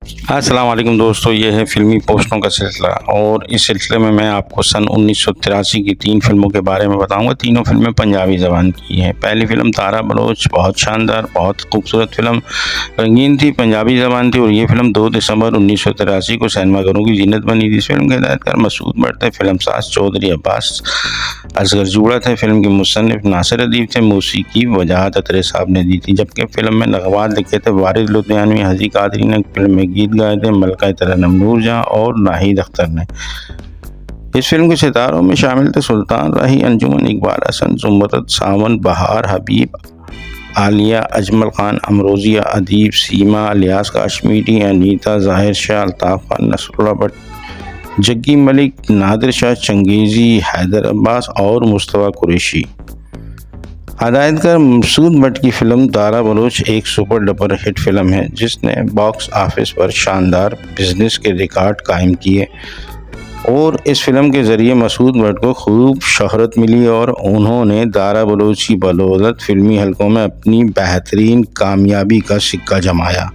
अस्सलाम वालेकुम दोस्तों, ये है फ़िल्मी पोस्टों का सिलसिला और इस सिलसिले में मैं आपको सन 1983 की 3 फ़िल्मों के बारे में बताऊंगा। तीनों फ़िल्में पंजाबी ज़बान की हैं। पहली फ़िल्म तारा बलोच बहुत शानदार, बहुत खूबसूरत फ़िल्म, रंगीन थी, पंजाबी ज़बान थी और ये फ़िल्म 2 दिसंबर 1983 को सिनेमाघरों की जीनत बनी थी। इस फ़िल्म के हिदायतकार मसूद भट्ट थे, फ़िल्मसाज़ चौधरी अब्बास असगर जूड़ा थे, फ़िल्म के मुसन्निफ़ नासिर अदीब थे, मौसीकी वजाहत अत्रे साहब ने दी थी, जबकि फ़िल्म में नग़मात लिखे थे वारिद लुधियानवी, हज़ी कादरी ने फ़िल्म में गीत गाए थे मलका तरन्नुम नूरजहां और नाहिद अख्तर ने। इस फिल्म के सितारों में शामिल थे सुल्तान राही, अंजुमन, इकबाल हसन, जुमरत, सावन, बहार, हबीब, आलिया, अजमल खान, अमरोजिया, अदीब, सीमा, इलियास काश्मीरी, अनीता, ज़ाहिर शाह, अल्ताफ़ खान, नसरुल्लाह भट्ट, जग्गी मलिक, नादिर शाह चंगेज़ी, हैदर अब्बास और मुस्तफ़ा कुरैशी। हिदायतकार मसूद भट्ट की फिल्म तारा बलोच एक सुपर डुपर हिट फिल्म है जिसने बॉक्स ऑफिस पर शानदार बिजनेस के रिकॉर्ड कायम किए और इस फिल्म के ज़रिए मसूद भट्ट को खूब शोहरत मिली और उन्होंने तारा बलोच की बदौलत फिल्मी हलकों में अपनी बेहतरीन कामयाबी का सिक्का जमाया।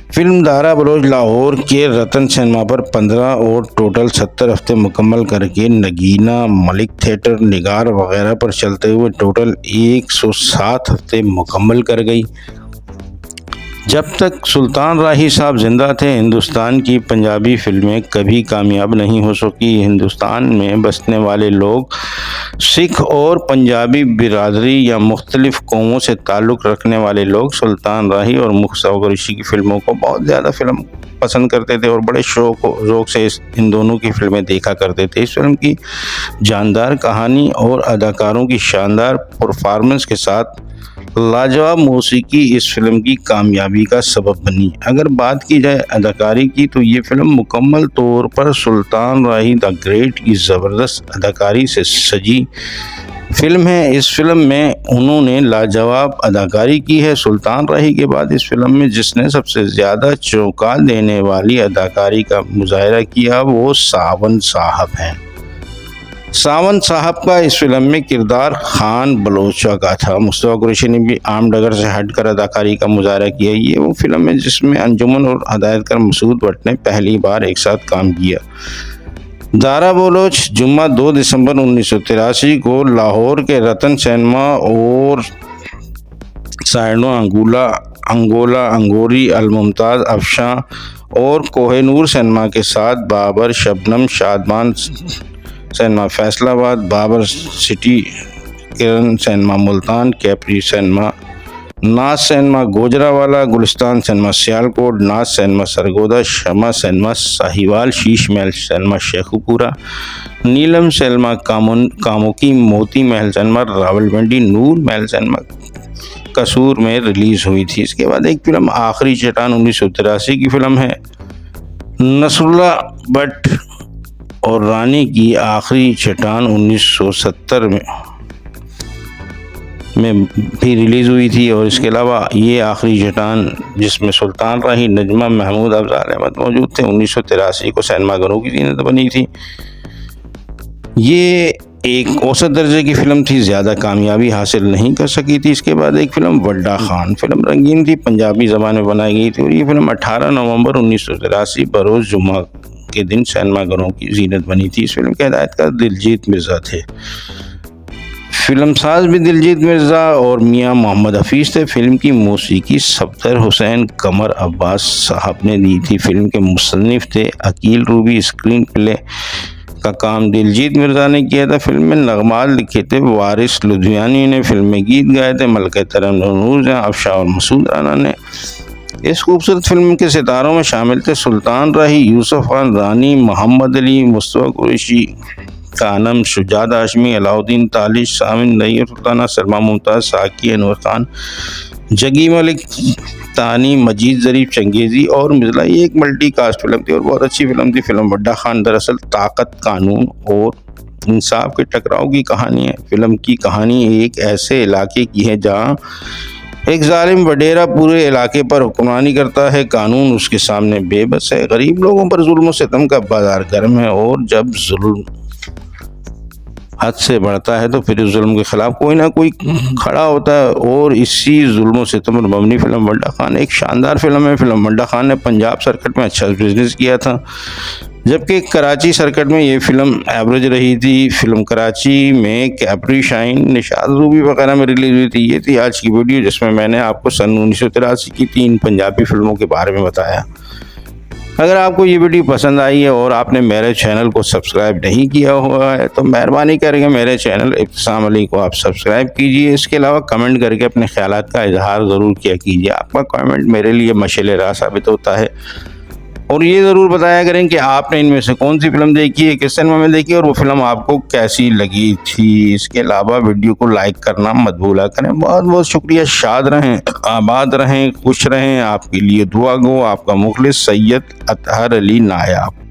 फिल्म तारा बलोच लाहौर के रतन सिनेमा पर 15 और टोटल 70 हफ्ते मुकम्मल करके नगीना, मलिक थिएटर, निगार वगैरह पर चलते हुए टोटल 107 हफ्ते मुकम्मल कर गई। जब तक सुल्तान राही साहब जिंदा थे हिंदुस्तान की पंजाबी फिल्में कभी कामयाब नहीं हो सकी। हिंदुस्तान में बसने वाले लोग सिख और पंजाबी बिरादरी या मुख्तलिफ कौमों से ताल्लुक़ रखने वाले लोग सुल्तान राही और मुस्तफ़ा कुरैशी की फ़िल्मों को बहुत ज़्यादा फिल्म पसंद करते थे और बड़े शौक़ से इन दोनों की फिल्में देखा करते थे। इस फिल्म की जानदार कहानी और अदाकारों की शानदार परफॉर्मेंस के साथ लाजवाब मौसीकी इस फिल्म की कामयाबी का सबब बनी। अगर बात की जाए अदाकारी की तो ये फिल्म मुकम्मल तौर पर सुल्तान राही द ग्रेट की ज़बरदस्त अदाकारी से सजी फिल्म है। इस फिल्म में उन्होंने लाजवाब अदाकारी की है। सुल्तान राही के बाद इस फिल्म में जिसने सबसे ज़्यादा चौंका देने वाली अदाकारी का मुजाहरा किया वो सावन साहब हैं। सावन साहब का इस फिल्म में किरदार खान बलोचा का था। मुस्तफ़ा कुरैशी ने भी आम डगर से हटकर अदाकारी का मुजाहरा किया। ये वो फिल्म है जिसमें अंजुमन और हिदायतकार मसूद भट्ट ने पहली बार एक साथ काम किया। तारा बलोच जुम्मा 2 दिसंबर 1983 को लाहौर के रतन सिनेमा और साइडो अंगोला अंगोरी, अलमुमताज़, अफशां और कोहिनूर सिनेमा के साथ बाबर, शबनम, शादमान सिनेमा फैसलाबाद, बाबर सिटी, किरण सिनेमा मुल्तान, कैप्री सिनेमा नाज सिनेमा गोजरावाला, गुलिस्तान सिनेमा सियालकोट, नाज सिनेमा सरगोदा, शमा सिनेमा साहिवाल, शीश महल सिनेमा शेखुपुरा, नीलम सिनेमा कामोकी, मोती महल सिनेमा रावलपिंडी, नूर महल सिनेमा कसूर में रिलीज़ हुई थी। इसके बाद एक फिल्म आखिरी चट्टान 1983 की फिल्म है। नसरुल्लाह भट्ट और रानी की आखिरी चट्टान 1970 में भी रिलीज़ हुई थी और इसके अलावा ये आखिरी चट्टान जिसमें सुल्तान राही, नजमा महमूद, अफजाल अहमद मौजूद थे 1983 को सिनेमाघरों की जीनत बनी थी। ये एक औसत दर्जे की फ़िल्म थी, ज़्यादा कामयाबी हासिल नहीं कर सकी थी। इसके बाद एक फ़िल्म वड्डा खान, फिल्म रंगीन थी, पंजाबी ज़बान में बनाई गई थी और ये फिल्म 18 नवंबर 1983 बरोज़ जुम्मा के दिन सिनेमाघरों की जीनत बनी थी। इस फिल्म के हिदायतकार दिलजीत मिर्ज़ा थे। फिल्मसाज भी दिलजीत मिर्ज़ा और मियां मोहम्मद हफीज़ थे। फिल्म की मौसीकी सफदर हुसैन कमर अब्बास साहब ने दी थी। फिल्म के मुसन्निफ़ थे अकील रूबी। स्क्रीन प्ले का काम दिलजीत मिर्ज़ा ने किया था। फिल्म में नग़मात लिखे थे वारिस लुधियानवी ने, फिल्म में गीत गाए थे मलका तरन्नुम नूरजहां, अफशां और मसूद राना ने। इस खूबसूरत फिल्म के सितारों में शामिल थे सुल्तान राही, यूसुफ खान, रानी, मोहम्मद अली, मुस्तफ़ा कुरैशी, कानम, शुजात हाशमी, अलाउद्दीन तालिश, सामिन नईर, सुल्ताना, सलमा मुमताज़, साकी, अनवर खान, जग्गी मलिक, तानी, मजीद ज़रीफ, चंगेज़ी और मिज़ला। ये एक मल्टी कास्ट फिल्म थी और बहुत अच्छी फिल्म थी। फिल्म वड्डा खान दरअसल ताकत, कानून और इंसाफ के टकराव की कहानी है। फिल्म की कहानी एक ऐसे इलाके की है जहाँ एक जालिम वडेरा पूरे इलाके पर हुक्मरानी करता है। कानून उसके सामने बेबस है। गरीब लोगों पर जुल्म और सितम का बाजार गर्म है और जब जुल्म हद से बढ़ता है तो फिर इस जुल्म के खिलाफ कोई ना कोई खड़ा होता है। और इसी जुल्म और सितम पर मबनी फिल्म बंडा खान एक शानदार फिल्म है। फिल्म बंडा खान ने पंजाब सर्किट में अच्छा बिजनेस किया था, जबकि कराची सर्किट में ये फिल्म एवरेज रही थी। फिल्म कराची में कैप्री शाइन, निशाद रूबी वगैरह में रिलीज हुई थी। ये थी आज की वीडियो, जिसमें मैंने आपको सन 1983 की 3 पंजाबी फिल्मों के बारे में बताया। अगर आपको ये वीडियो पसंद आई है और आपने मेरे चैनल को सब्सक्राइब नहीं किया हुआ है तो मेहरबानी करके मेरे चैनल इब्तिसाम अली को आप सब्सक्राइब कीजिए। इसके अलावा कमेंट करके अपने ख्यालात का इजहार ज़रूर किया कीजिए। आपका कमेंट मेरे लिए मशाल राह साबित होता है। और ये ज़रूर बताया करें कि आपने इनमें से कौन सी फिल्म देखी है, किस सिनेमा में देखी और वो फिल्म आपको कैसी लगी थी। इसके अलावा वीडियो को लाइक करना मत भूला करें। बहुत बहुत शुक्रिया। शाद रहें, आबाद रहें, खुश रहें। आपके लिए दुआ गो आपका मुखलिस सैयद अतहर अली नायाब।